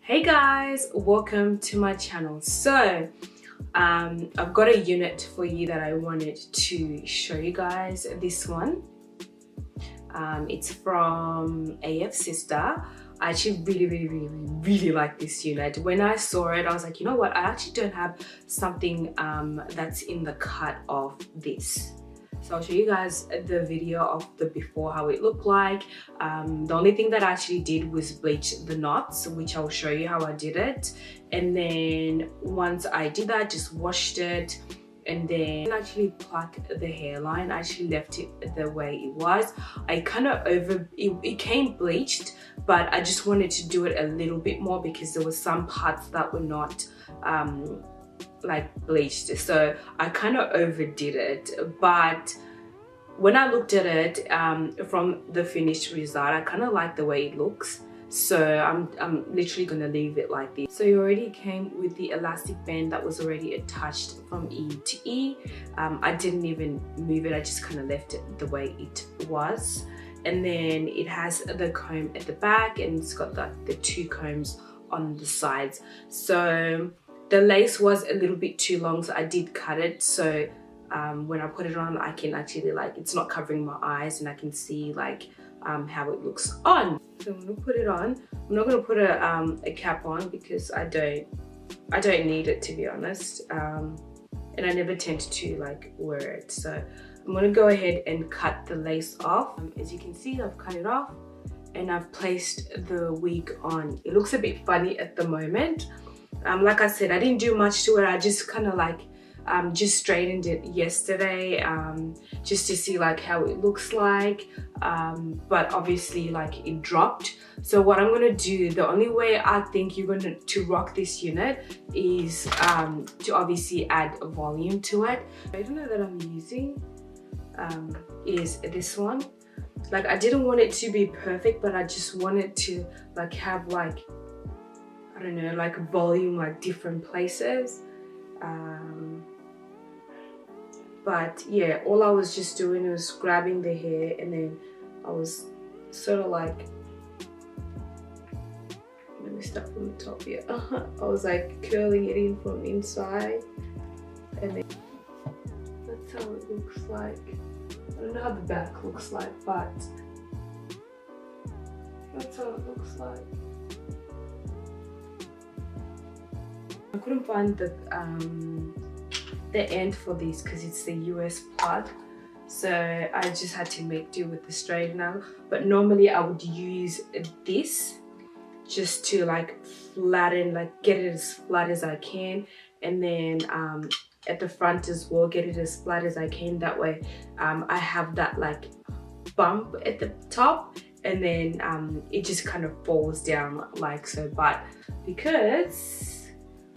Hey guys, welcome to my channel. So I've got a unit for you that I wanted to show you guys. This one, it's from Afsister. I actually really like this unit. When I saw it, I was like, you know what, I actually don't have something that's in the cut of this. So I'll show you guys the video of the before, how it looked like. The only thing that I actually did was bleach the knots, which I'll show you how I did it. And then once I did that, just washed it and then actually pluck the hairline. I actually left it the way it was. I kind of it came bleached, but I just wanted to do it a little bit more because there were some parts that were not like bleached, so I kind of overdid it. But when I looked at it from the finished result, I kind of like the way it looks, so I'm literally gonna leave it like this. So it already came with the elastic band that was already attached from E to E. I didn't even move it, I just kind of left it the way it was. And then it has the comb at the back and it's got the two combs on the sides. So the lace was a little bit too long, so I did cut it, so when I put it on, I can actually, like, it's not covering my eyes and I can see like how it looks on. So I'm gonna put it on. I'm not gonna put a cap on because I don't need it, to be honest, and I never tend to like wear it. So I'm gonna go ahead and cut the lace off. As you can see, I've cut it off and I've placed the wig on. It looks a bit funny at the moment. Like I said, I didn't do much to it. I just kind of like just straightened it yesterday just to see like how it looks like, but obviously like it dropped. So what I'm gonna do, the only way I think you're going to rock this unit is to obviously add volume to it. The straightener that I'm using is this one. Like, I didn't want it to be perfect, but I just wanted to like have like, I don't know, like volume, like different places. But yeah, all I was just doing was grabbing the hair and then I was sort of like, let me start from the top here. I was like curling it in from inside and then that's how it looks like. I don't know how the back looks like, but that's how it looks like. I couldn't find the end for this because it's the US plug, so I just had to make do with the straightener. But normally I would use this just to like flatten, like get it as flat as I can, and then at the front as well, get it as flat as I can. That way I have that like bump at the top, and then it just kind of falls down like so. But because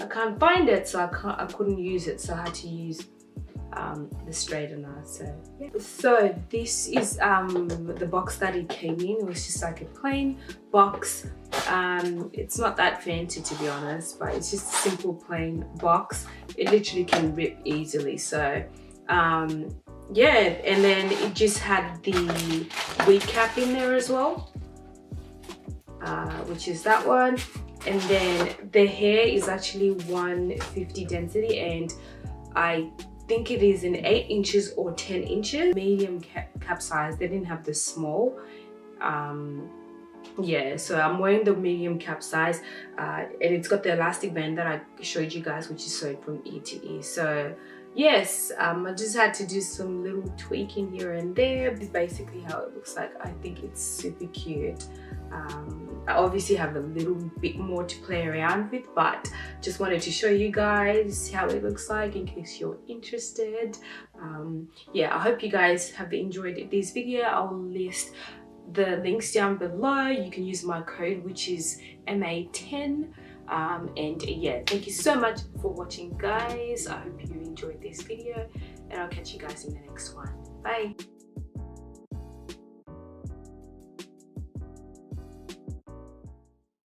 I can't find it, so I couldn't use it, so I had to use the straightener. So yeah. So this is the box that it came in. It was just like a plain box. It's not that fancy, to be honest, but it's just a simple plain box. It literally can rip easily. So yeah, and then it just had the wig cap in there as well, which is that one. And then the hair is actually 150 density, and I think it is in 8 inches or 10 inches. Medium cap size. They didn't have the small. Yeah, so I'm wearing the medium cap size, and it's got the elastic band that I showed you guys, which is sewed from E to E. So yes, I just had to do some little tweaking here and there. This is basically how it looks like. I think it's super cute. I obviously have a little bit more to play around with, but just wanted to show you guys how it looks like in case you're interested. Yeah, I hope you guys have enjoyed this video. I'll list the links down below. You can use my code, which is MA10. And yeah, thank you so much for watching, guys. I hope you enjoyed this video, and I'll catch you guys in the next one. Bye.